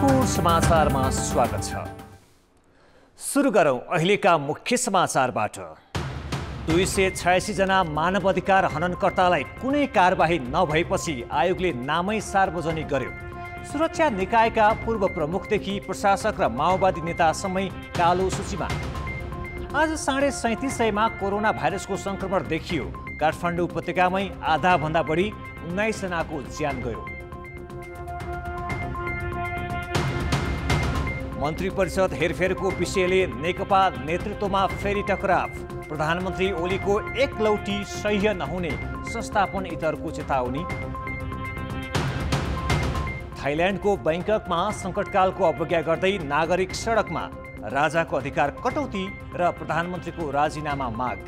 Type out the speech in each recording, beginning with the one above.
कान्तिपुर समाचारमा स्वागत छ। सुरु गरौं अहिलेका मुख्य समाचारबाट। 286 जना मानवाधिकार हननकर्तालाई कुनै कारबाही नभएपछि आयोगले नामै सार्वजनिक गर्यो। सुरक्षा निकायका पूर्व प्रमुखदेखि प्रशासक र माओवादी नेतासम्मै कालो सूचीमा। आज 3750 मा कोरोना भाइरसको संक्रमण देखियो। काठमाडौँ उपत्यकामै आधा भन्दा बढी 19 जनाको ज्यान गयो। मन्त्री परिषद हेरफेरको विषयले नेकपा नेतृत्वमा फेरि टकराव। प्रधानमन्त्री ओलीको एकलौटी सह्य नहुने संस्थापन इतरको चेतावनी। थाइल्यान्डको बैंककमा संकटकालको अवज्ञा गर्दै नागरिक सडकमा। राजाको अधिकार कटौती र प्रधानमन्त्रीको राजीनामा माग।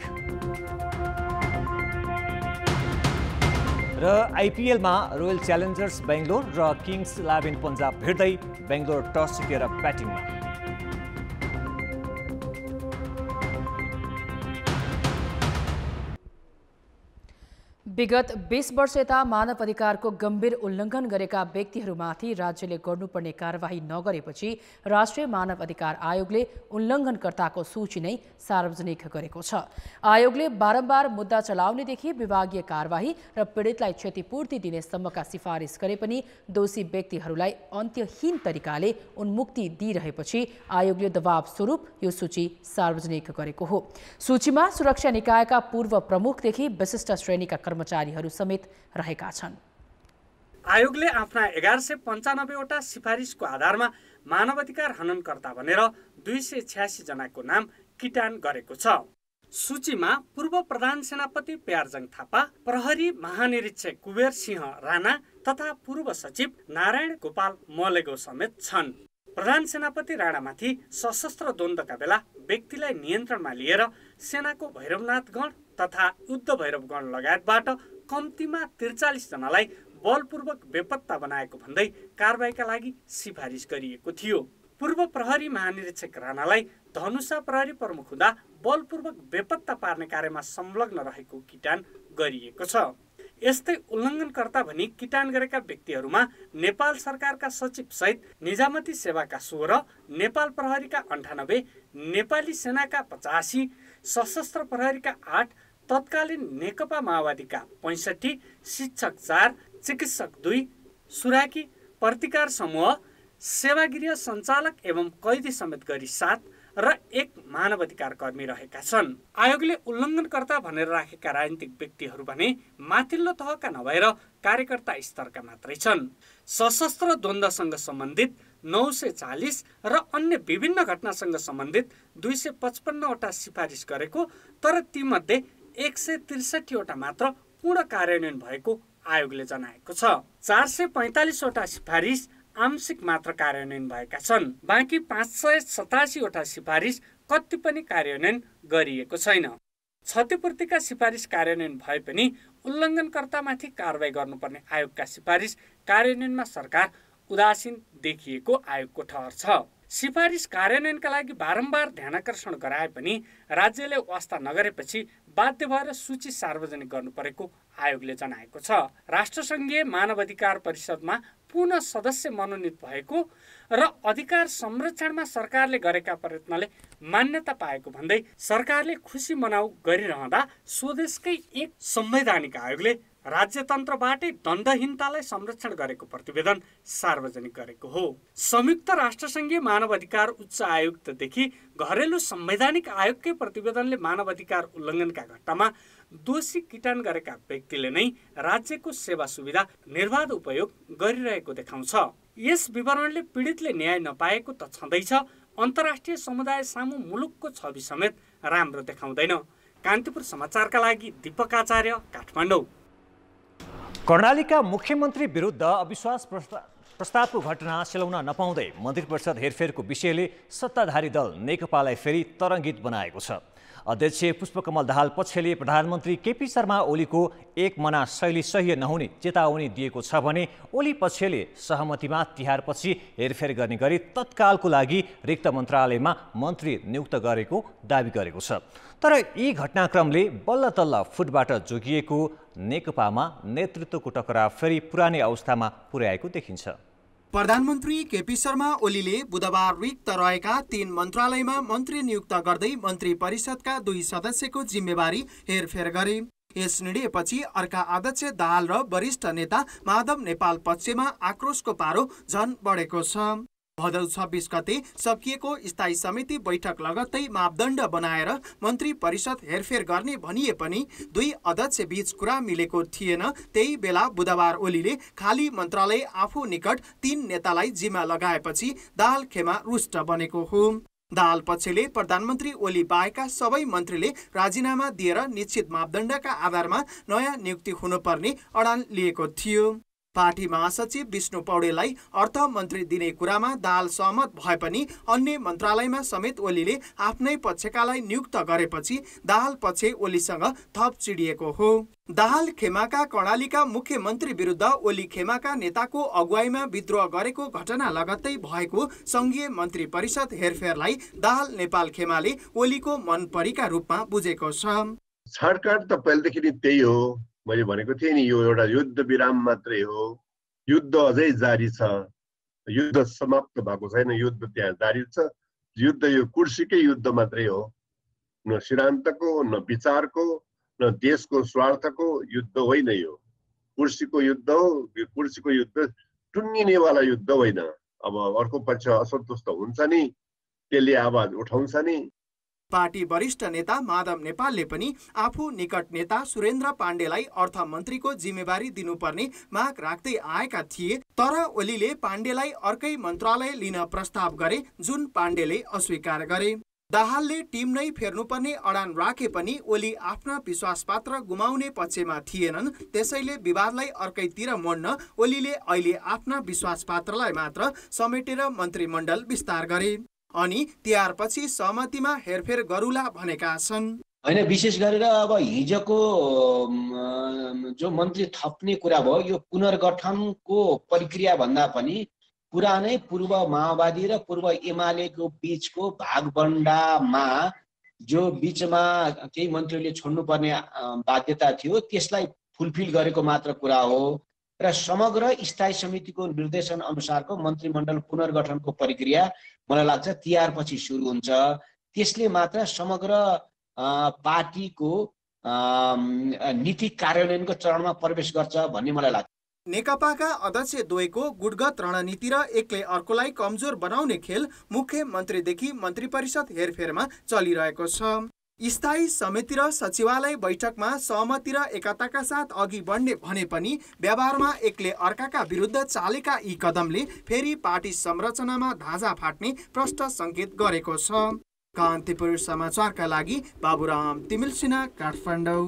र आइपिएलमा रोयल च्यालेन्जर्स बेङ्गलोर र किङ्स 11 पन्जाब भिड्दै बेङ्गलोर टस जितेर ब्याटिङमा। विगत 20 वर्ष यता मानव अधिकारको गम्भीर उल्लङ्घन गरेका व्यक्तिहरूमाथि राज्यले गर्नुपर्ने कारबाही नगरेपछि राष्ट्रिय मानव अधिकार आयोगले उल्लङ्घनकर्ताको सूची नै सार्वजनिक गरेको छ। आयोगले बारम्बार मुद्दा चलाउनेदेखि विभागीय कारबाही र पीडितलाई क्षतिपूर्ति दिनेसम्मका सिफारिस गरे पनि दोषी व्यक्तिहरूलाई अन्त्यहीन तरिकाले उन्मुक्ति दिइरहेपछि आयोगले दबाव स्वरूप यो सूची सार्वजनिक गरेको हो। सूचीमा सुरक्षा निकायका पूर्व प्रमुखदेखि विशिष्ट श्रेणीका कर्मचारीहरू समेत रहेका छन्। आयोगले आफ्ना 1195 वटा सिफारिसको आधारमा मानवाधिकार हननकर्ता भनेर 286 जनाको नाम किटान गरेको छ। सूचीमा पूर्व प्रधान सेनापति प्यारजङ थापा, प्रहरी महानिरीक्षक कुबेर सिंह राणा तथा पूर्व सचिव नारायण गोपाल मलेगो समेत छन्। प्रधान सेनापति राणामाथि सशस्त्र द्वन्द्वका बेला व्यक्तिलाई नियन्त्रणमा लिएर सेनाको भैरवनाथ गण तथा युद्ध भैरव गण लगायतबाट कम्तीमा 43 जनालाई बलपूर्वक बेपत्ता बनाएको भन्दै कारबाहीका लागि सिफारिस गरिएको थियो। पूर्व प्रहरी महानिरीक्षक राणालाई धनुषा प्रहरी प्रमुख हुँदा बलपूर्वक बेपत्ता पार्ने कार्यमा संलग्न रहेको किटान गरिएको छ। यस्तै उल्लङ्घनकर्ता भनी किटान गरेका व्यक्तिहरूमा नेपाल सरकारका सचिव सहित निजामती सेवाका 16, नेपाल प्रहरीका 98, नेपाली सेनाका 85, सशस्त्र प्रहरीका 8, तत्कालीन नेकपा माओवादीका 65, शिक्षक 4, चिकित्सक 2, सुराकी, प्रतिकार समूह, सेवागृह सञ्चालक एवं कैदी समेत गरी 7 र 1 मानवाधिकार कर्मी रहेका छन्। आयोगले उल्लङ्घनकर्ता भनेर राखेका राजनीतिक व्यक्तिहरू भने माथिल्लो तहका नभएर कार्यकर्ता स्तरका मात्रै छन्। सशस्त्र द्वन्द्वसँग सम्बन्धित 940 र अन्य विभिन्न घटनासँग सम्बन्धित 255 वटा सिफारिस गरेको, तर तीमध्ये 163 वटा मात्र पूर्ण कार्यान्वयन भएको आयोगले जनाएको छ। 445 वटा सिफारिस आंशिक मात्र कार्यान्वयन भएका छन्। बाँकी 587 वटा सिफारिस कति पनि कार्यान्वयन गरिएको छैन। क्षतिपूर्तिका सिफारिस कार्यान्वयन भए पनि उल्लङ्घनकर्तामाथि कारबाही गर्नुपर्ने आयोगका सिफारिस कार्यान्वयनमा सरकार उदासीन देखिएको आयोगको ठहर छ। सिफारिस कार्यान्वयनका लागि बारम्बार ध्यानाकर्षण गराए पनि राज्यले वास्ता नगरेपछि बाध्य भएर सूची सार्वजनिक गर्नु परेको आयोगले जनाएको छ। राष्ट्रसङ्घीय मानवाधिकार परिषदमा पुनः सदस्य मनोनित भएको र अधिकार संरक्षणमा सरकारले गरेका प्रयत्नले मान्यता पाएको भन्दै सरकारले खुसी मनाउ गरिरहँदा स्वदेशकै एक संवैधानिक आयोगले राज्यतन्त्रबाटै दण्डहीनतालाई संरक्षण गरेको प्रतिवेदन सार्वजनिक गरेको हो। संयुक्त राष्ट्रसङ्घीय मानवाधिकार उच्च आयुक्तदेखि घरेलु संवैधानिक आयोगकै प्रतिवेदनले मानवाधिकार उल्लङ्घनका घटनामा दोषी किटान गरेका व्यक्तिले नै राज्यको सेवा सुविधा निर्बाध उपयोग गरिरहेको देखाउँछ। यस विवरणले पीडितले न्याय नपाएको त छँदैछ, अन्तर्राष्ट्रिय समुदाय सामु मुलुकको छवि समेत राम्रो देखाउँदैन। कान्तिपुर समाचारका लागि दीपक आचार्य, काठमाडौँ। कर्णालीका मुख्यमन्त्री विरुद्ध अविश्वास प्रस्तावको घटना सेलाउन नपाउँदै मन्त्री परिषद हेरफेरको विषयले सत्ताधारी दल नेकपालाई फेरि तरङ्गित बनाएको छ। अध्यक्ष पुष्पकमल दाहाल पक्षले प्रधानमन्त्री केपी शर्मा ओलीको एक मना शैली सह्य नहुने चेतावनी दिएको छ भने ओली पक्षले सहमतिमा तिहारपछि हेरफेर गर्ने गरी तत्कालको लागि रिक्त मन्त्रालयमा मन्त्री नियुक्त गरेको दाबी गरेको छ। तर यी घटनाक्रमले बल्ल तल्ल फुटबाट जोगिएको नेकपामा नेतृत्वको टकराव फेरि पुरानै अवस्थामा पुर्याएको देखिन्छ। प्रधानमन्त्री केपी शर्मा ओलीले बुधबार रिक्त रहेका 3 मन्त्रालयमा मन्त्री नियुक्त गर्दै मन्त्री परिषदका 2 सदस्यको जिम्मेवारी हेरफेर गरे। यस निर्णयपछि अर्का अध्यक्ष दाहाल र वरिष्ठ नेता माधव नेपाल पक्षमा आक्रोशको पारो झन बढेको छ। भदौ 26 गते सकिएको स्थायी समिति बैठक लगत्तै मापदण्ड बनाएर मन्त्री परिषद हेरफेर गर्ने भनिए पनि 2 अध्यक्ष बीच कुरा मिलेको थिएन। त्यही बेला बुधबार ओलीले खाली मन्त्रालय आफू निकट 3 नेतालाई जिम्मा लगाएपछि दाहाल खेमा रुष्ट बनेको हो। दाहाल पक्षले प्रधानमन्त्री ओली बाहेकका सबै मन्त्रीले राजीनामा दिएर निश्चित मापदण्डका आधारमा नयाँ नियुक्ति हुनुपर्ने अडान लिएको थियो। पार्टी महासचिव विष्णु पौडेललाई अर्थमन्त्री दिने कुरामा दाहाल सहमत भए पनि अन्य मन्त्रालयमा समेत ओलीले आफ्नै पक्षकालाई नियुक्त गरेपछि दाहाल पक्ष ओलीसँग थप चिडिएको हो। दाहाल खेमाका कर्णालीका मुख्यमन्त्री विरुद्ध ओली खेमाका नेताको अगुवाईमा विद्रोह गरेको घटना लगत्तै भएको संघीय मन्त्री परिषद हेरफेरलाई दाहाल नेपाल खेमाले ओलीको मनपरीका रूपमा बुझेको छ। छाडकाट त पहिलेदेखि नै त्यही हो। मैले भनेको थिएँ नि, यो एउटा युद्ध विराम मात्रै हो। युद्ध अझै जारी छ, युद्ध समाप्त भएको छैन, युद्ध त्यहाँ जारी छ। युद्ध यो कुर्सीकै युद्ध मात्रै हो, न सिद्धान्तको, न विचारको, न देशको स्वार्थको युद्ध होइन। यो कुर्सीको युद्ध हो। यो कुर्सीको युद्ध टुङ्गिनेवाला युद्ध होइन। अब अर्को पक्ष असन्तुष्ट हुन्छ नि, त्यसले आवाज उठाउँछ नि। पार्टी वरिष्ठ नेता माधव नेपालले पनि आफू निकट नेता सुरेन्द्र पाण्डेलाई अर्थमन्त्रीको जिम्मेवारी दिनुपर्ने माग राख्दै आएका थिए। तर ओलीले पाण्डेलाई अर्कै मन्त्रालय लिन प्रस्ताव गरे, जुन पाण्डेले अस्वीकार गरे। दाहालले टिम नै फेर्नुपर्ने अडान राखे पनि ओली आफ्ना विश्वासपात्र गुमाउने पक्षमा थिएनन्। त्यसैले विवादलाई अर्कैतिर मोड्न ओलीले अहिले आफ्ना विश्वासपात्रलाई मात्र समेटेर मन्त्रीमण्डल विस्तार गरे अनि तिहारपछि सहमतिमा हेरफेर गरूला भनेका छन्। होइन, विशेष गरेर अब हिजोको जो मन्त्री थप्ने कुरा भयो, यो पुनर्गठनको प्रक्रिया भन्दा पनि पुरानै पूर्व माओवादी र पूर्व एमालेको बीचको भागबण्डामा जो बीचमा केही मन्त्रीले छोड्नुपर्ने बाध्यता थियो, त्यसलाई फुलफिल गरेको मात्र कुरा हो र समग्र स्थायी समितिको निर्देशन अनुसारको मन्त्रीमण्डल पुनर्गठनको प्रक्रिया मलाई लाग्छ तिहारपछि सुरु हुन्छ। त्यसले मात्र समग्र पार्टीको नीति कार्यान्वयनको चरणमा प्रवेश गर्छ भन्ने मलाई लाग्छ। नेकपाका अध्यक्ष द्वयको गुटगत रणनीति र एकले अर्कोलाई कमजोर बनाउने खेल मुख्यमन्त्रीदेखि मन्त्री परिषद हेरफेरमा चलिरहेको छ। स्थायी समिति र सचिवालय बैठकमा सहमति र एकताका साथ अघि बढ्ने भने पनि व्यवहारमा एकले अर्काका विरुद्ध चालेका यी कदमले फेरि पार्टी संरचनामा धाजा फाट्ने प्रष्ट संकेत गरेको छ। कान्तिपुर समाचारका लागि बाबुराम तिमिल सिन्हा, काठमाडौँ।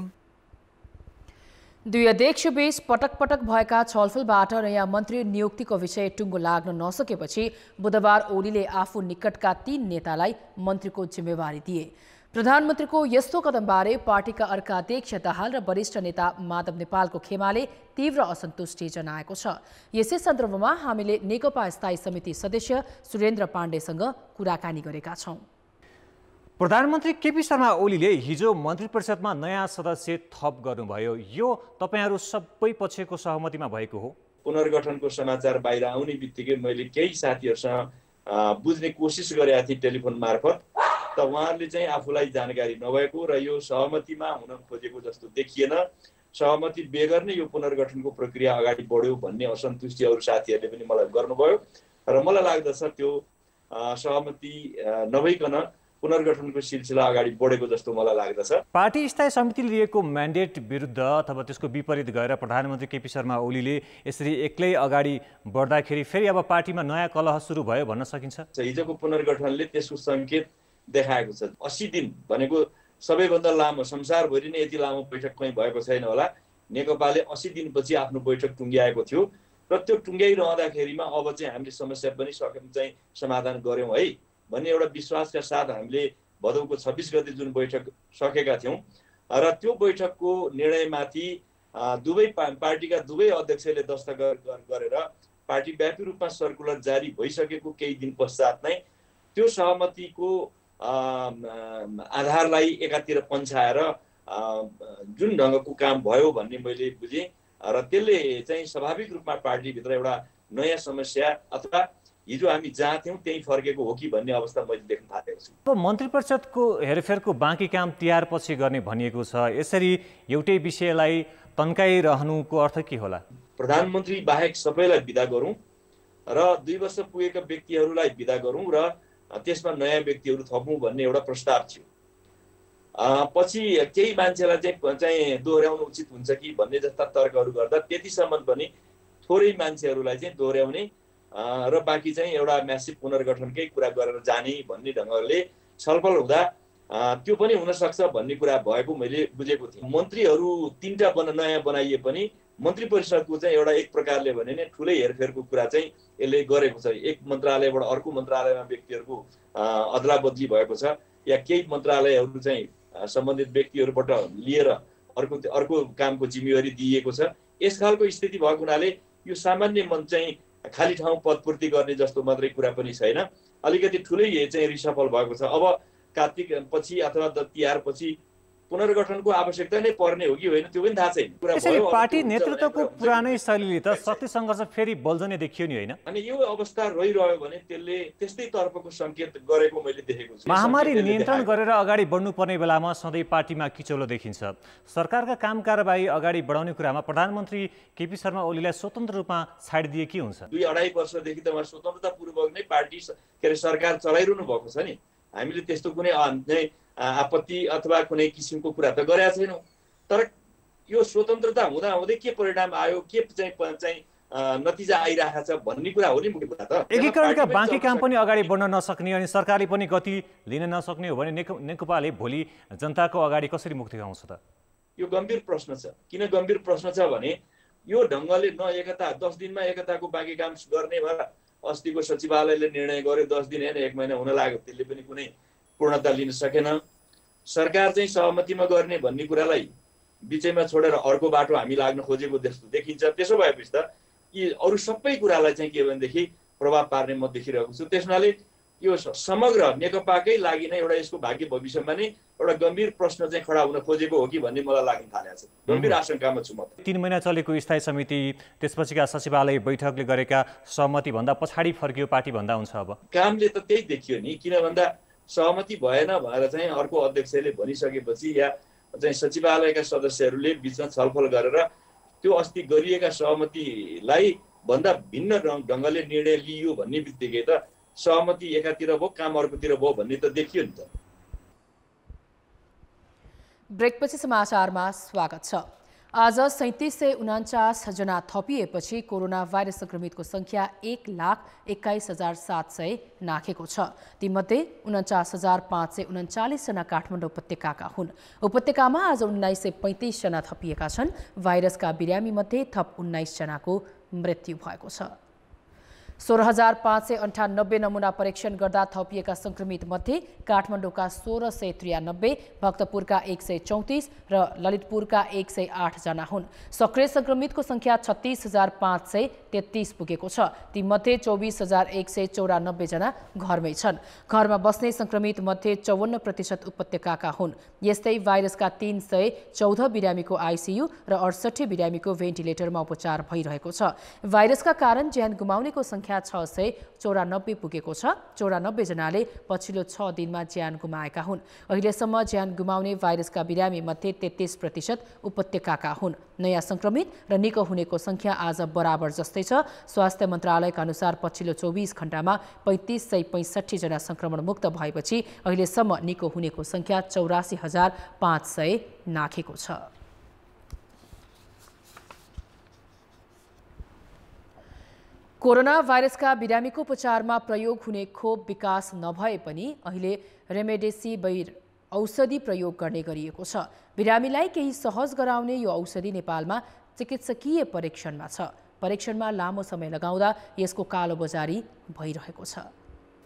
दुई अध्यक्षबीच पटक पटक भएका छलफलबाट नयाँ मन्त्री नियुक्तिको विषय टुङ्गो लाग्न नसकेपछि बुधबार ओलीले आफू निकटका 3 नेतालाई मन्त्रीको जिम्मेवारी दिए। प्रधानमन्त्रीको यस्तो कदमबारे पार्टीका अर्का अध्यक्ष दाहाल र वरिष्ठ नेता माधव नेपालको खेमाले तीव्र असन्तुष्टि जनाएको छ। यसै सन्दर्भमा हामीले नेकपा स्थायी समिति सदस्य सुरेन्द्र पाण्डेसँग कुराकानी गरेका छौं। प्रधानमन्त्री केपी शर्मा ओलीले हिजो मन्त्री परिषदमा नयाँ सदस्य थप गर्नुभयो। यो तपाईहरू सबै पक्षको सहमतिमा भएको हो? पुनर्गठनको समाचार बाहिर आउने बित्तिकै मैले केही साथीहरूसँग बुझ्ने कोसिस गरेका थिएँ टेलिफोन मार्फत, त उहाँहरूले चाहिँ आफूलाई जानकारी नभएको र यो सहमतिमा हुन खोजेको जस्तो देखिएन। सहमति बेगर नै यो पुनर्गठनको प्रक्रिया अगाडि बढ्यो भन्ने असन्तुष्टि अरू साथीहरूले पनि मलाई गर्नुभयो र मलाई लाग्दछ त्यो सहमति नभइकन पुनर्गठनको सिलसिला अगाडि बढेको जस्तो मलाई लाग्दछ। पार्टी स्थायी समितिले लिएको म्यान्डेट विरुद्ध अथवा त्यसको विपरीत गएर प्रधानमन्त्री केपी शर्मा ओलीले यसरी एक्लै अगाडि बढ्दाखेरि फेरि अब पार्टीमा नयाँ कलह सुरु भयो भन्न सकिन्छ? हिजोको पुनर्गठनले त्यसको सङ्केत देखाएको छ। 80 दिन भनेको सबैभन्दा लामो, संसारभरि नै यति लामो बैठक कहीँ भएको छैन होला। नेकपाले 80 दिनपछि आफ्नो बैठक टुङ्ग्याएको थियो र त्यो टुङ्ग्याइरहँदाखेरिमा अब चाहिँ हामीले समस्या पनि चाहिँ समाधान गऱ्यौँ है भन्ने एउटा विश्वासका साथ हामीले भदौको 26 गते जुन बैठक सकेका थियौँ र त्यो बैठकको निर्णयमाथि दुवै पार्टीका दुवै अध्यक्षले दस्तखत गरेर पार्टीव्यापी रूपमा सर्कुलर जारी भइसकेको केही दिन पश्चात नै त्यो सहमतिको आधारलाई एकातिर पन्छाएर जुन ढङ्गको काम भयो भन्ने मैले बुझेँ र त्यसले चाहिँ स्वाभाविक रूपमा पार्टीभित्र एउटा नयाँ समस्या अथवा हिजो हामी जहाँ थियौँ त्यही फर्केको हो कि भन्ने अवस्था मैले देख्न थालेको छु। अब मन्त्री परिषदको हेरफेरको बाँकी काम तिहारपछि गर्ने भनिएको छ। यसरी एउटै विषयलाई तन्काइरहनुको अर्थ के होला? प्रधानमन्त्री बाहेक सबैलाई बिदा गरौँ र 2 वर्ष पुगेका व्यक्तिहरूलाई बिदा गरौँ र त्यसमा नयाँ व्यक्तिहरू थपौँ भन्ने एउटा प्रस्ताव थियो। पछि केही मान्छेलाई चाहिँ दोहोऱ्याउनु उचित हुन्छ कि भन्ने जस्ता तर्कहरू गर्दा त्यतिसम्म पनि थोरै मान्छेहरूलाई चाहिँ दोहोऱ्याउने र बाँकी चाहिँ एउटा म्यासिभ पुनर्गठनकै कुरा गरेर जाने भन्ने ढङ्गले छलफल हुँदा त्यो पनि हुन सक्छ भन्ने कुरा भएको मैले बुझेको थिएँ। मन्त्रीहरू 3टा नयाँ बनाइए पनि मन्त्री परिषदको चाहिँ एउटा एक प्रकारले भने नि ठुलै हेरफेरको कुरा चाहिँ यसले गरेको छ। एक मन्त्रालयबाट अर्को मन्त्रालयमा व्यक्तिहरूको अदला बदली भएको छ या केही मन्त्रालयहरू चाहिँ सम्बन्धित व्यक्तिहरूबाट लिएर अर्को कामको जिम्मेवारी दिइएको छ। यस खालको स्थिति भएको हुनाले यो सामान्य मन चाहिँ खाली ठाउँ पदपूर्ति गर्ने जस्तो मात्रै कुरा पनि छैन, अलिकति ठुलै चाहिँ रिसफल भएको छ। अब कार्तिक पछि अथवा तिहार पछि पुनर्गठनको आवश्यकता नै पर्ने हो कि होइन त्यो पनि थाहा छैन। त्यसैले पार्टी नेतृत्वको पुरानै शैलीले त शक्ति सङ्घर्ष फेरि बल्झने देखियो नि, होइन? अनि यो अवस्था रहिरह्यो भने त्यसले त्यस्तै तर्फको सङ्केत गरेको मैले देखेको छु। महामारी नियन्त्रण गरेर अगाडि बढ्नुपर्ने बेलामा सधैँ पार्टीमा किचोलो देखिन्छ। सरकारका काम कारबाही अगाडि बढाउने कुरामा प्रधानमन्त्री केपी शर्मा ओलीलाई स्वतन्त्र रूपमा छाडिदिए के हुन्छ? 2-2.5 वर्षदेखि त उहाँ स्वतन्त्रतापूर्वक नै पार्टी सरकार चलाइरहनु भएको छ नि। हामीले त्यस्तो कुनै आपत्ति अथवा कुनै किसिमको कुरा त गरेका छैनौँ। तर यो स्वतन्त्रता हुँदाहुँदै के परिणाम आयो, के चाहिँ नतिजा आइरहेको छ भन्ने कुरा हो नि मुख्य कुरा त। एकीकरणका बाँकी काम पनि अगाडि बढ्न नसक्ने अनि सरकारले पनि गति लिन नसक्ने हो भने नेकपाले भोलि जनताको अगाडि कसरी मुक्ति गाउँछ त? यो गम्भीर प्रश्न छ। किन गम्भीर प्रश्न छ भने यो ढङ्गले न एकता 10 दिनमा एकताको बाँकी काम गर्ने भएर अस्तिको सचिवालयले निर्णय गर्यो 10 दिन होइन 1 महिना हुन लाग्यो, त्यसले पनि कुनै पूर्णता लिन सकेन। सरकार चाहिँ सहमतिमा गर्ने भन्ने कुरालाई बिचैमा छोडेर अर्को बाटो हामी लाग्न खोजेको जस्तो देखिन्छ। त्यसो भएपछि त यी अरू सबै कुरालाई चाहिँ के भनेदेखि प्रभाव पार्ने म देखिरहेको छु। त्यसनाले यो समग्र नेकपाकै लागि नै एउटा यसको भाग्य भविष्यमा नै एउटा गम्भीर प्रश्न चाहिँ खडा हुन खोजेको हो कि भन्ने मलाई लाग्न थालेको छ। गम्भीर आशंकामा छु म। 3 महिना चलेको स्थायी समिति त्यसपछिका सचिवालय बैठकले गरेका सहमति भन्दा पछाडि फर्कियो पार्टी भन्दा हुन्छ? अब कामले त त्यही देखियो नि। किन भन्दा सहमति भएन भनेर चाहिँ अर्को अध्यक्षले भनिसकेपछि या चाहिँ सचिवालयका सदस्यहरूले बिचमा छलफल गरेर त्यो अस्ति गरिएका सहमतिलाई भन्दा भिन्न ढङ्गले निर्णय लिइयो भन्ने बित्तिकै त सहमति एकातिर भयो काम अर्कोतिर भयो भन्ने त देखियो नि त। ब्रेकपछि समाचारमा स्वागत छ। आज 3749 जना थपिएपछि कोरोना भाइरस संक्रमितको संख्या 1,21,700 नाघेको छ। तीमध्ये 49,539 जना काठमाडौँ उपत्यकाका हुन्। उपत्यकामा आज 1935 जना थपिएका छन्। भाइरसका बिरामी मध्ये थप 19 जनाको मृत्यु भएको छ। 16,598 नमुना परीक्षण गर्दा थपिएका संक्रमित मध्ये काठमाडौँका 1693, भक्तपुरका 134 र ललितपुरका 108 जना हुन्। सक्रिय संक्रमितको संख्या 36,533 पुगेको छ। तीमध्ये 24,194 जना घरमै छन्। घरमा बस्ने संक्रमित मध्ये 54% उपत्यकाका हुन्। यस्तै भाइरसका 314 बिरामीको आइसियु र 68 बिरामीको भेन्टिलेटरमा उपचार भइरहेको छ। भाइरसका कारण ज्यान गुमाउनेको संख्या 694 पुगेको छ। 94 जनाले पछिल्लो 6 दिनमा ज्यान गुमाएका हुन्। अहिलेसम्म ज्यान गुमाउने भाइरसका बिरामी मध्ये 33% उपत्यकाका हुन्। नयाँ संक्रमित र निको हुनेको संख्या आज बराबर जस्तै छ। स्वास्थ्य मन्त्रालयका अनुसार पछिल्लो 24 घण्टामा 3565 जना संक्रमण मुक्त भएपछि अहिलेसम्म निको हुनेको संख्या 84,500 नाघेको छ। कोरोना भाइरसका बिरामीको उपचारमा प्रयोग हुने खोप विकास नभए पनि अहिले रेमडेसिभिर औषधि प्रयोग गर्ने गरिएको छ। बिरामीलाई केही सहज गराउने यो औषधि नेपालमा चिकित्सकीय परीक्षणमा छ। परीक्षणमा लामो समय लगाउँदा यसको कालोबजारी भइरहेको छ।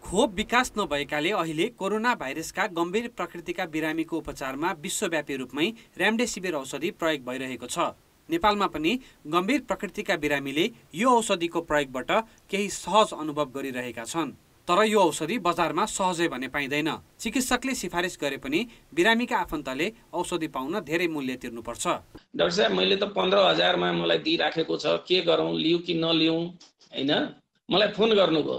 खोप विकास नभएकाले अहिले कोरोना भाइरसका गम्भीर प्रकृतिका बिरामीको उपचारमा विश्वव्यापी रूपमै रेमडेसिभिर औषधि प्रयोग भइरहेको छ। नेपालमा पनि गम्भीर प्रकृतिका बिरामीले यो औषधिको प्रयोगबाट केही सहज अनुभव गरिरहेका छन्। तर यो औषधि बजारमा सहजै भने पाइँदैन। चिकित्सकले सिफारिस गरे पनि बिरामीका आफन्तले औषधि पाउन धेरै मूल्य तिर्नुपर्छ। डाक्टर साहब, मैले त 15,000 मा मलाई दिइराखेको छ, के गरौँ, लिऊ कि नलिऊ हैन, मलाई फोन गर्नुभयो।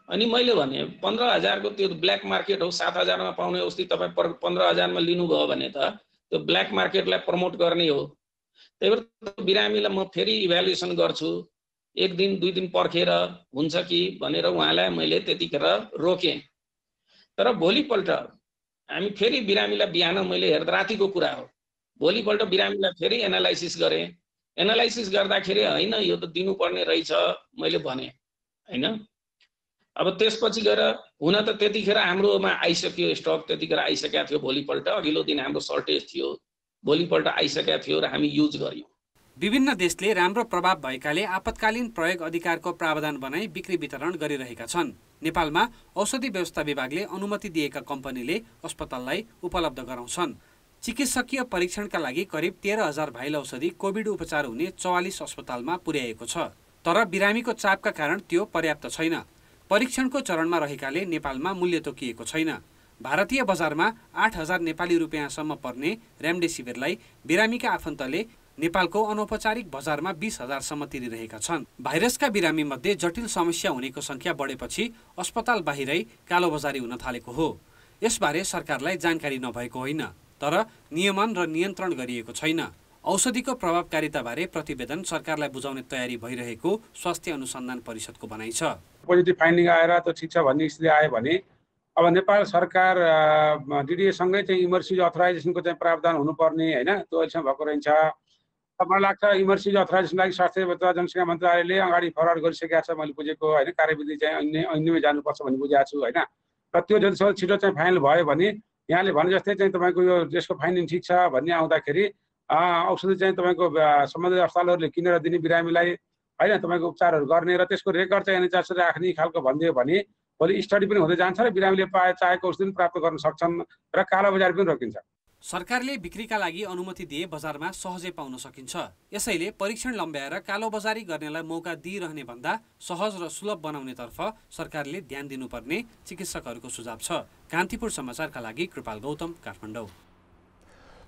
अनि मैले भने 15,000 को त्यो ब्ल्याक मार्केट हो, 7,000 मा पाउने उस्तै तपाईँ 15,000 मा लिनुभयो भने त त्यो ब्ल्याक मार्केटलाई प्रमोट गर्ने हो। त्यही भएर बिरामीलाई म फेरि इभ्यालुएसन गर्छु, 1 दिन 2 दिन पर्खेर हुन्छ कि भनेर उहाँलाई मैले त्यतिखेर रोकेँ। तर भोलिपल्ट हामी फेरि बिरामीलाई बिहान मैले हेर्दा रातिको कुरा हो, भोलिपल्ट बिरामीलाई फेरि एनालाइसिस गरेँ। एनालाइसिस गर्दाखेरि हैन यो त दिनुपर्ने रहेछ मैले भने, हैन। अब त्यसपछि गएर हुन त त्यतिखेर हाम्रोमा आइसक्यो स्टक, त्यतिखेर आइसकेको थियो। भोलिपल्ट अघिल्लो दिन हाम्रो सर्टेज थियो, भोलिपल्ट आइसकेको थियो र हामी युज गर्यौं। विभिन्न देशले राम्रो प्रभाव भएकाले आपतकालीन प्रयोग अधिकारको प्रावधान बनाई बिक्री वितरण गरिरहेका छन्। नेपालमा औषधि व्यवस्था विभागले अनुमति दिएका कम्पनीले अस्पताललाई उपलब्ध गराउँछन्। चिकित्सकीय परीक्षणका लागि करिब 13,000 भाइल औषधि कोभिड उपचार हुने 44 अस्पतालमा पुर्याएको छ। तर बिरामीको चापका कारण त्यो पर्याप्त छैन। परीक्षणको चरणमा रहेकाले नेपालमा मूल्य तोकिएको छैन। भारतीय बजारमा 8,000 नेपाली रुपियाँसम्म पर्ने रेमडेसिभिरलाई बिरामीका आफन्तले नेपालको अनौपचारिक बजारमा 20,000 सम्म तिरिरहेका छन्। भाइरसका बिरामी मध्ये जटिल समस्या हुनेको संख्या बढेपछि अस्पताल बाहिरै कालोबजारी हुन थालेको हो। यसबारे सरकारलाई जानकारी नभएको होइन, तर नियमन र नियन्त्रण गरिएको छैन। औषधिको प्रभावकारिताबारे प्रतिवेदन सरकारलाई बुझाउने तयारी भइरहेको स्वास्थ्य अनुसन्धान परिषदको भनाइ छ। पोजिटिभ फाइन्डिङ आएर त ठिक छ भन्ने स्थिति आयो भने अब नेपाल सरकार डिडिए सँगै चाहिँ इमर्जेन्सी अथराइजेसनको चाहिँ प्रावधान हुनुपर्ने हैन, त्यो अहिलेसम्म भएको रहन्छ। मलाई लाग्छ इमर्जेन्सी अथराइजेसन लागि स्वास्थ्य तथा जनसङ्ख्या मन्त्रालयले अगाडि फरवार्ड गरिसकेको छ, मैले बुझेको हैन। कार्यविधि चाहिँ अन्यमै जानुपर्छ भन्ने बुझेको छु हैन। र त्यो जतिसक्दो छिटो चाहिँ फाइनल भयो भने यहाँले भने जस्तै चाहिँ तपाईँको यो देशको फाइन्डिङ ठिक छ भन्ने आउँदाखेरि औषधि चाहिँ तपाईँको सम्बन्धित अस्पतालहरूले किनेर दिने बिरामीलाई हैन, तपाईँको उपचारहरू गर्ने र त्यसको रेकर्ड चाहिँ एनएचआरसीले राख्ने खालको भनिदियो भने भोलि स्टडी पनि हुँदै जान्छ र बिरामीले चाहेको औषधि पनि प्राप्त गर्न सक्छन् र कालोबजारी पनि रोकिन्छ। सरकारले बिक्रीका लागि अनुमति दिए बजारमा सहजै पाउन सकिन्छ। यसैले परीक्षण लम्ब्याएर कालोबजारी गर्नेलाई मौका दिइरहने भन्दा सहज र सुलभ बनाउनेतर्फ सरकारले ध्यान दिनुपर्ने चिकित्सकहरूको सुझाव छ। कान्तिपुर समाचारका लागि कृपाल गौतम, काठमाडौँ।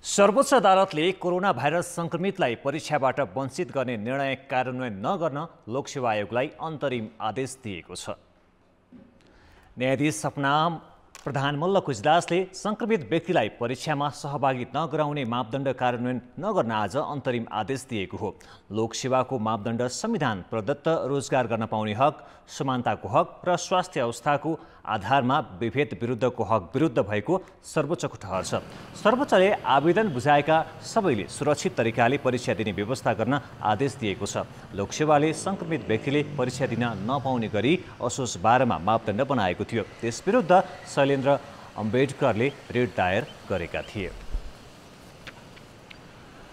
सर्वोच्च अदालतले कोरोना भाइरस संक्रमितलाई परीक्षाबाट वञ्चित गर्ने निर्णय कार्यान्वयन नगर्न लोकसेवा आयोगलाई अन्तरिम आदेश दिएको छ। न्यायाधीश सपना प्रधान मल्लको इजलासले संक्रमित व्यक्तिलाई परीक्षामा सहभागी नगराउने मापदण्ड कार्यान्वयन नगर्न आज अन्तरिम आदेश दिएको हो। लोकसेवाको मापदण्ड संविधान प्रदत्त रोजगार गर्न पाउने हक, समानताको हक र स्वास्थ्य अवस्थाको आधारमा विभेद विरुद्धको हक विरुद्ध भएको सर्वोच्चको ठहर छ। सर्वोच्चले आवेदन बुझाएका सबैले सुरक्षित तरिकाले परीक्षा दिने व्यवस्था गर्न आदेश दिएको छ। लोकसेवाले संक्रमित व्यक्तिले परीक्षा दिन नपाउने गरी असोज 12 मा मापदण्ड बनाएको थियो। त्यसविरुद्ध शैलेन्द्र अम्बेडकरले रिट दायर गरेका थिए।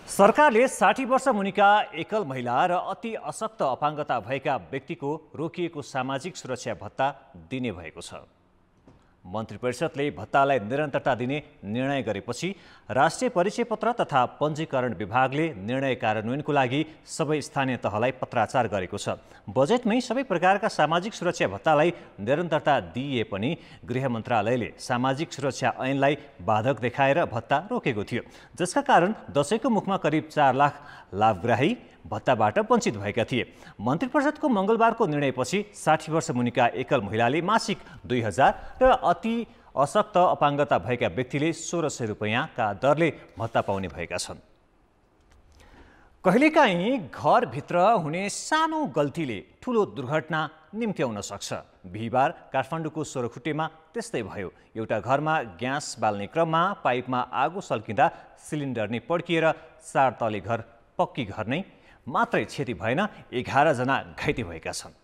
सरकारले 60 वर्ष मुनिका एकल महिला र अति अशक्त अपाङ्गता भएका व्यक्तिको रोकिएको सामाजिक सुरक्षा भत्ता दिने भएको छ। मन्त्री परिषदले भत्तालाई निरन्तरता दिने निर्णय गरेपछि राष्ट्रिय परिचय पत्र तथा पञ्जीकरण विभागले निर्णय कार्यान्वयनको लागि सबै स्थानीय तहलाई पत्राचार गरेको छ। बजेटमै सबै प्रकारका सामाजिक सुरक्षा भत्तालाई निरन्तरता दिइए पनि गृह मन्त्रालयले सामाजिक सुरक्षा ऐनलाई बाधक देखाएर भत्ता रोकेको थियो, जसका कारण दशैंको मुखमा करिब 4 लाख लाभग्राही भत्ताबाट वञ्चित भएका थिए। मन्त्री परिषदको मङ्गलबारको निर्णयपछि 60 वर्ष मुनिका एकल महिलाले मासिक 2,000 र अति अशक्त अपाङ्गता भएका व्यक्तिले 1,600 रुपैयाँका दरले भत्ता पाउने भएका छन्। कहिलेकाहीँ घरभित्र हुने सानो गल्तीले ठुलो दुर्घटना निम्त्याउन सक्छ। बिहिबार काठमाडौँको सोह्रखुट्टेमा त्यस्तै भयो। एउटा घरमा ग्यास बाल्ने क्रममा पाइपमा आगो सल्किँदा सिलिन्डर नै पड्किएर 4 तले घर पक्की घर नै मात्रै क्षति भएन, 11 जना घाइते भएका छन्।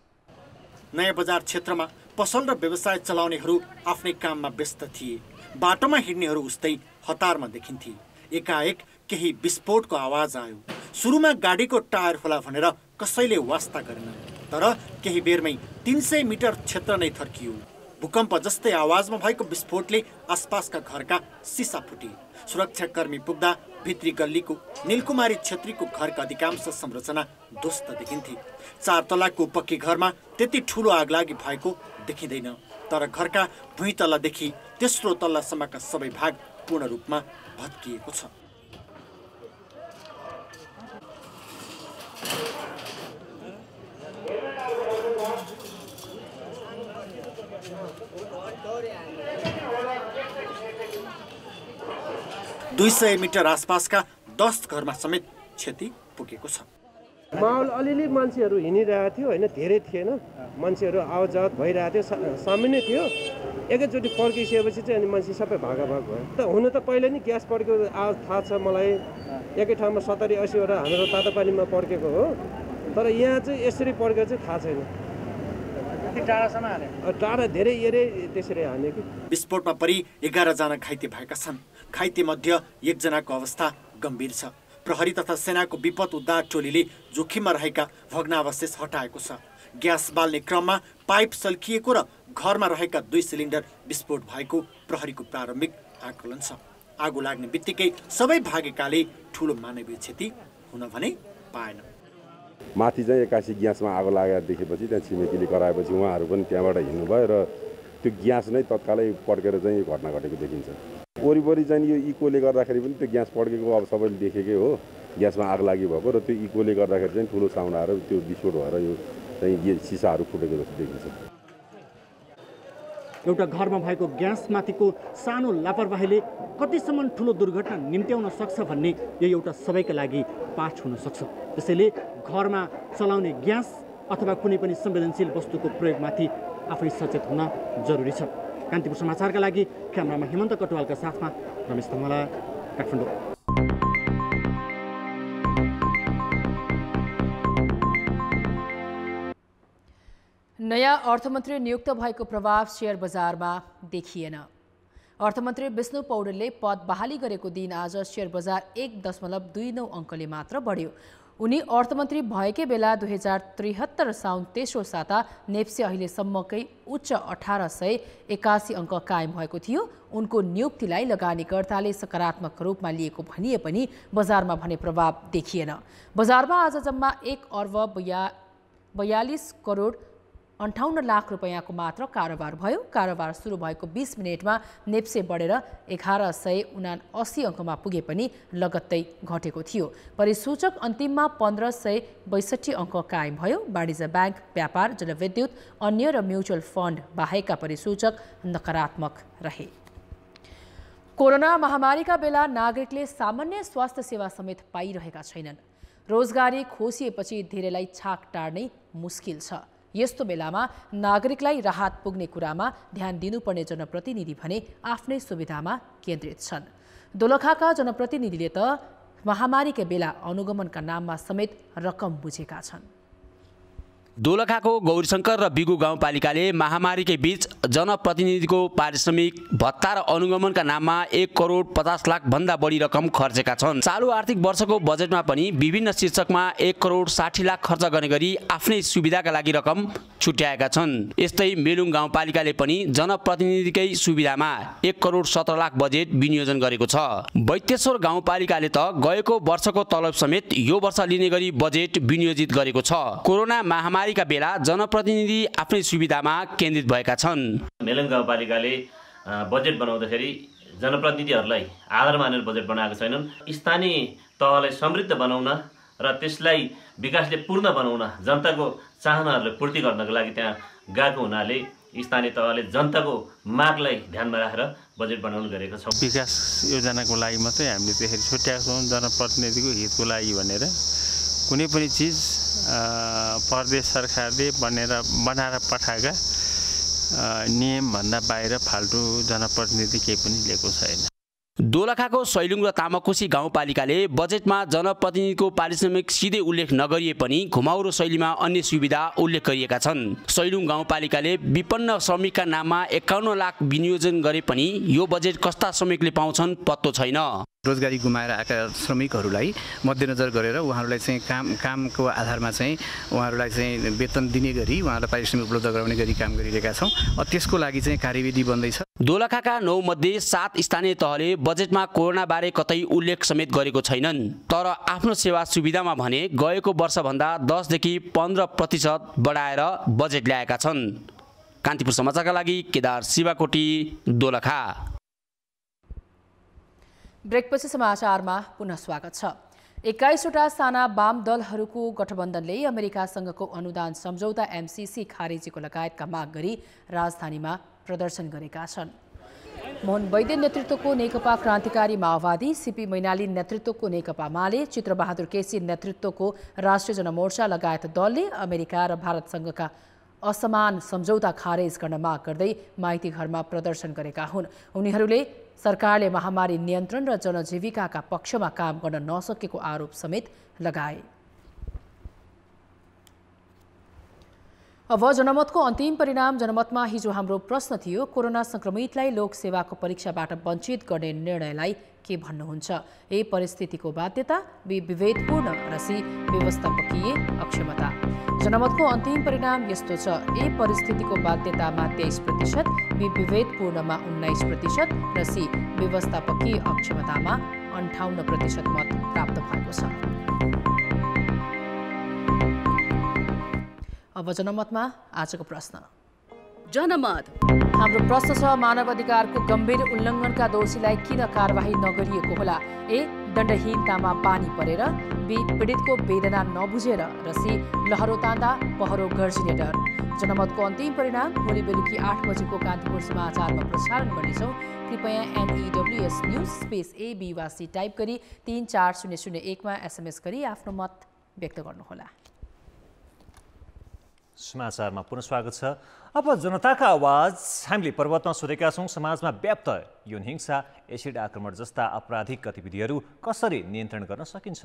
नयाँ बजार क्षेत्रमा पसल र व्यवसाय चलाउनेहरू आफ्नै काममा व्यस्त थिए। बाटोमा हिँड्नेहरू उस्तै हतारमा देखिन्थे। एकाएक केही विस्फोटको आवाज आयो। सुरुमा गाडीको टायर होला भनेर कसैले वास्ता गरेन, तर केही बेरमै 300 मिटर क्षेत्र नै थर्कियो। भूकम्प जस्तै आवाजमा भएको विस्फोटले आसपासका घरका सिसा फुटे। सुरक्षाकर्मी पुग्दा भित्री गल्लीको नीलकुमारी छेत्रीको घरका अधिकांश संरचना ध्वस्त देखिन्थे। 4 तलाको पक्की घरमा त्यति ठुलो आगलागी भएको देखिँदैन, तर घरका भुइँ तल्लादेखि तेस्रो तल्लासम्मका सबै भाग पूर्ण रूपमा भत्किएको छ। 200 मिटर आसपासका 10 घरमा समेत क्षति पुगेको छ। माहौल अलिअलि मान्छेहरू हिँडिरहेको थियो होइन, धेरै थिएन, मान्छेहरू आवत भइरहेको थियो, सामान्य थियो। एकैचोटि पड्किसकेपछि चाहिँ अनि मान्छे सबै भागाभाग भयो। हुन त पहिले नि ग्यास पड्केको थाहा छ मलाई, एकै ठाउँमा 70-80वटा हाम्रो तातो पानीमा पड्केको हो, तर यहाँ चाहिँ यसरी पड्केको चाहिँ थाहा छैन। टाढासम्म हाने, टाढा धेरै एरे त्यसरी हाने कि। विस्फोटमा परि 11 जना घाइते भएका छन्। घाइते मध्ये 1 जनाको अवस्था गम्भीर छ। प्रहरी तथा सेनाको विपद उद्धार टोलीले जोखिममा रहेका भग्नावशेष हटाएको छ। ग्यास बाल्ने क्रममा पाइप सल्किएको र घरमा रहेका 2 सिलिन्डर विस्फोट भएको प्रहरीको प्रारम्भिक आकलन छ। आगो लाग्ने बित्तिकै सबै भागेकाले ठूलो मानवीय क्षति हुन भने पाएन। माथि चाहिँ एक्कासी ग्यासमा आगो लागेर देखेपछि त्यहाँ छिमेकीले कराएपछि उहाँहरू पनि त्यहाँबाट हिँड्नुभयो र त्यो ग्यास नै तत्कालै पड्केर चाहिँ यो घटना घटेको देखिन्छ। वरिपरि चाहिँ यो इकोले गर्दाखेरि पनि त्यो ग्यास पड्केको अब सबैले देखेकै हो, ग्यासमा आग लागि भएको र त्यो इकोले गर्दाखेरि चाहिँ ठुलो साउन्ड आएर त्यो विस्फोट भएर यो चाहिँ सिसाहरू फुटेको जस्तो देखिन्छ। एउटा घरमा भएको ग्यासमाथिको सानो लापरवाहीले कतिसम्म ठुलो दुर्घटना निम्त्याउन सक्छ भन्ने यो एउटा सबैका लागि पाठ हुन सक्छ। त्यसैले घरमा चलाउने ग्यास अथवा कुनै पनि संवेदनशील वस्तुको प्रयोगमाथि आफै सचेत हुन जरुरी छ। कान्तिपुर समाचारका लागि क्यामेरामा हेमन्त कटुवालका साथमा रमेश धमला, काठमाडौँ। नयाँ अर्थमन्त्री नियुक्त भएको प्रभाव शेयर बजारमा देखिएन। अर्थमन्त्री विष्णु पौडेलले पद बहाली गरेको दिन आज शेयर बजार 1.29 अङ्कले मात्र बढ्यो। उनी अर्थमन्त्री भएकै बेला 2073 साउन तेस्रो साता नेप्से अहिलेसम्मकै उच्च 1881 अङ्क कायम भएको थियो। उनको नियुक्तिलाई लगानीकर्ताले सकारात्मक रूपमा लिएको भनिए पनि बजारमा भने प्रभाव देखिएन। बजारमा आज जम्मा 1 अर्ब 42 करोड 58 लाख रुपैयाँको मात्र कारोबार भयो। कारोबार सुरु भएको 20 मिनेटमा नेप्से बढेर 1179 अङ्कमा पुगे पनि लगत्तै घटेको थियो। परिसूचक अन्तिममा 1562 अङ्क कायम भयो। वाणिज्य ब्याङ्क, व्यापार, जलविद्युत, अन्य र म्युचुअल फन्ड बाहेकका परिसूचक नकारात्मक रहे। कोरोना महामारीका बेला नागरिकले सामान्य स्वास्थ्य सेवा समेत पाइरहेका छैनन्। रोजगारी खोसिएपछि धेरैलाई छाक टार्नै मुस्किल छ। यस्तो बेलामा नागरिकलाई राहत पुग्ने कुरामा ध्यान दिनुपर्ने जनप्रतिनिधि भने आफ्नै सुविधामा केन्द्रित छन्। दोलखाका जनप्रतिनिधिले त महामारीका बेला अनुगमनका नाममा समेत रकम बुझेका छन्। दोलखाको गौरीशंकर र बिगु गाउँपालिकाले महामारीकै बीच जनप्रतिनिधिको पारिश्रमिक भत्ता र अनुगमनका नाममा 1 करोड 50 लाख भन्दा बढी रकम खर्चेका छन्। चालु आर्थिक वर्षको बजेटमा पनि विभिन्न शीर्षकमा 1 करोड 60 लाख खर्च गर्ने गरी आफ्नै सुविधाका लागि रकम छुट्याएका छन्। यस्तै मेलुङ गाउँपालिकाले पनि जनप्रतिनिधिकै सुविधामा 1 करोड 17 लाख बजेट विनियोजन गरेको छ। बैतेश्वर गाउँपालिकाले त गएको वर्षको तलब समेत यो वर्ष लिने गरी बजेट विनियोजित गरेको छ। कोरोना महामारी का बेला जनप्रतिनिधि आफ्नै सुविधामा केन्द्रित भएका छन्। मेलुङ गाउँपालिकाले बजेट बनाउँदाखेरि जनप्रतिनिधिहरूलाई आधार मानेर बजेट बनाएको छैनन्। स्थानीय तहलाई समृद्ध बनाउन र त्यसलाई विकासले पूर्ण बनाउन, जनताको चाहनाहरूलाई पूर्ति गर्नको लागि त्यहाँ गएको हुनाले स्थानीय तहले जनताको मागलाई ध्यानमा राखेर बजेट बनाउनु गरेको छ। विकास योजनाको लागि मात्रै हामीले त्यसरी छुट्याएको छौँ, जनप्रतिनिधिको हितको लागि भनेर कुनै पनि चिज प्रदेश सरकारले बनाएर पठाएका नियमभन्दा बाहिर फाल्टु जनप्रतिनिधि केही पनि लिएको छैन। दोलखाको सैलुङ र तामाकोशी गाउँपालिकाले बजेटमा जनप्रतिनिधिको पारिश्रमिक सिधै उल्लेख नगरिए पनि घुमाउरो शैलीमा अन्य सुविधा उल्लेख गरिएका छन्। सैलुङ गाउँपालिकाले विपन्न श्रमिकका नाममा 51 लाख विनियोजन गरे पनि यो बजेट कस्ता श्रमिकले पाउँछन् पत्तो छैन। रोजगारी गुमाएर आएका श्रमिकहरूलाई मध्यनजर गरेर उहाँहरूलाई चाहिँ कामको आधारमा चाहिँ उहाँहरूलाई चाहिँ वेतन दिने गरी उहाँहरूलाई पारिश्रमिक उपलब्ध गराउने गरी काम गरिरहेका छौँ। त्यसको लागि चाहिँ कार्यविधि बन्दैछ। दोलखाका 9 मध्ये 7 स्थानीय तहले बजेटमा कोरोना बारे कतै उल्लेख समेत गरेको छैनन्। तर आफ्नो सेवा सुविधामा भने गएको वर्षभन्दा 10 देखि 15% बढाएर बजेट ल्याएका छन्। कान्तिपुर समाचारका लागि केदार शिवाकोटी, दोलखा। ब्रेकपछि समाचारमा पुनः स्वागत छ। 21वटा साना वाम दलहरूको गठबन्धनले अमेरिकासँगको अनुदान सम्झौता MCC खारेजीको लगायतका माग गरी राजधानीमा प्रदर्शन गरेका छन्। मोहन वैद्य नेतृत्वको नेकपा क्रान्तिकारी माओवादी, सीपी मैनाली नेतृत्वको नेकपा माले, चित्रबहादुर केसी नेतृत्वको राष्ट्रिय जनमोर्चा लगायत दलले अमेरिका र भारतसँगका असमान सम्झौता खारेज गर्न माग गर्दै माइती घरमा प्रदर्शन गरेका हुन्। उनीहरूले सरकारले महामारी नियन्त्रण र जनजीविकाका पक्षमा काम गर्न नसकेको आरोप समेत लगाए। अब जनमतको अन्तिम परिणाम। जनमतमा हिजो हाम्रो प्रश्न थियो, कोरोना संक्रमितलाई लोकसेवाको परीक्षाबाट वञ्चित गर्ने निर्णयलाई के भन्नुहुन्छ? ए परिस्थितिको बाध्यता, बी विभेदपूर्ण र सी व्यवस्थापकीय अक्षमता। जनमतको अन्तिम परिणाम यस्तो छ, ए परिस्थितिको बाध्यतामा 23%, बी विभेदपूर्णमा 19% र सी व्यवस्थापकीय अक्षमतामा 58% मत प्राप्त भएको छ। अब जनमतमा आजको प्रश्न। जनमत हाम्रो प्रश्न छ, मानव अधिकारको गम्भीर उल्लङ्घनका दोषीलाई किन कारबाही नगरिएको होला? ए दण्डहीनतामा बानी परेर, बी पीडितको वेदना नबुझेर र सी लहरो तान्दा पहरो गर्जिने डर। जनमतको अन्तिम परिणाम भोलि बेलुकी 8 बजेको कान्तिपुर समाचारमा प्रसारण गर्नेछौँ। कृपया NEWS न्युज स्पेस AB वा C टाइप गरी 34001मा SMS गरी आफ्नो मत व्यक्त गर्नुहोला। समाचारमा पुनः स्वागत छ। अब जनताका आवाज। हामीले पर्वतमा सोधेका छौँ, समाजमा व्याप्त यौन हिंसा, एसिड आक्रमण जस्ता आपराधिक गतिविधिहरू कसरी नियन्त्रण गर्न सकिन्छ?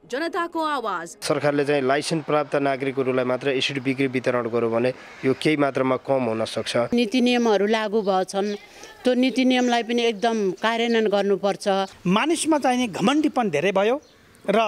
जनताको आवाज। सरकारले चाहिँ लाइसेन्स प्राप्त नागरिकहरूलाई मात्र एसिड बिक्री वितरण गर्यो भने यो केही मात्रामा कम हुन सक्छ। नीति नियमहरू लागू भएछन्, त्यो नीति नियमलाई पनि एकदम कार्यान्वयन गर्नुपर्छ। मानिसमा चाहिने घमण्डीपन धेरै भयो र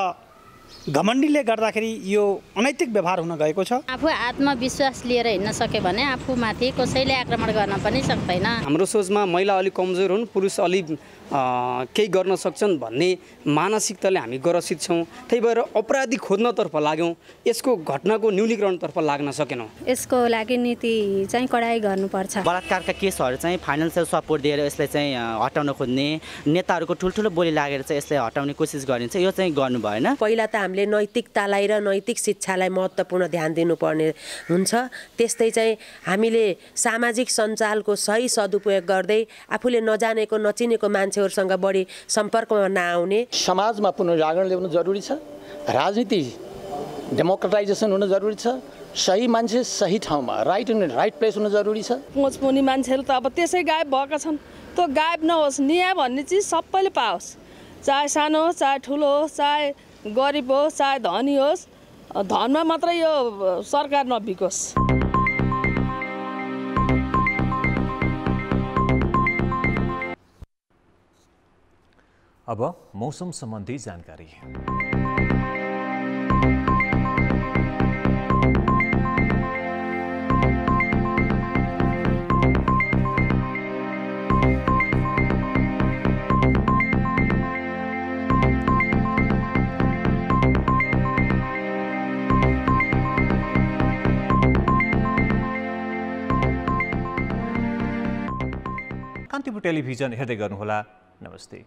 घमण्डीले गर्दाखेरि यो अनैतिक व्यवहार हुन गएको छ। आफू आत्मविश्वास लिएर हिँड्न सक्यो भने आफूमाथि कसैले आक्रमण गर्न पनि सक्दैन। हाम्रो सोचमा महिला अलिक कमजोर हुन्, पुरुष अलिक केही गर्न सक्छन् भन्ने मानसिकताले हामी ग्रसित छौँ। त्यही भएर अपराधी खोज्नतर्फ लाग्यौँ, यसको घटनाको न्यूनीकरणतर्फ लाग्न सकेनौँ। यसको लागि नीति चाहिँ कडाई गर्नुपर्छ। बलात्कारका केसहरू चाहिँ फाइनेन्सियल सपोर्ट दिएर यसलाई चाहिँ हटाउन खोज्ने, नेताहरूको ठुल्ठुलो बोली लागेर चाहिँ यसलाई हटाउने कोसिस गरिन्छ, यो चाहिँ गर्नु भएन। पहिला त हामीले नैतिकतालाई र नैतिक शिक्षालाई महत्त्वपूर्ण ध्यान दिनुपर्ने हुन्छ। त्यस्तै चाहिँ हामीले सामाजिक सञ्जालको सही सदुपयोग गर्दै आफूले नजानेको नचिनेको मान्छेहरूसँग बढी सम्पर्कमा नआउने। समाजमा पुनर्जागरण ल्याउनु जरुरी छ। राजनीति डेमोक्रेटाइजेसन हुन जरुरी छ। सही मान्छे सही ठाउँमा, राइट इन राइट प्लेस हुन जरुरी छ। पोचमुनि मान्छेहरू त अब त्यसै गायब भएका छन्। त्यो गायब नहोस्, न्याय भन्ने चिज सबैले पाओस्, चाहे सानो होस्, चाहे ठुलो होस्, चाहे गरिब होस्, चाहे धनी होस्। धनमा मात्रै यो सरकार नबिकोस्। अब मौसम सम्बन्धी जानकारी। कान्तिपुर टेलिभिजन हेर्दै गर्नुहोला। नमस्ते।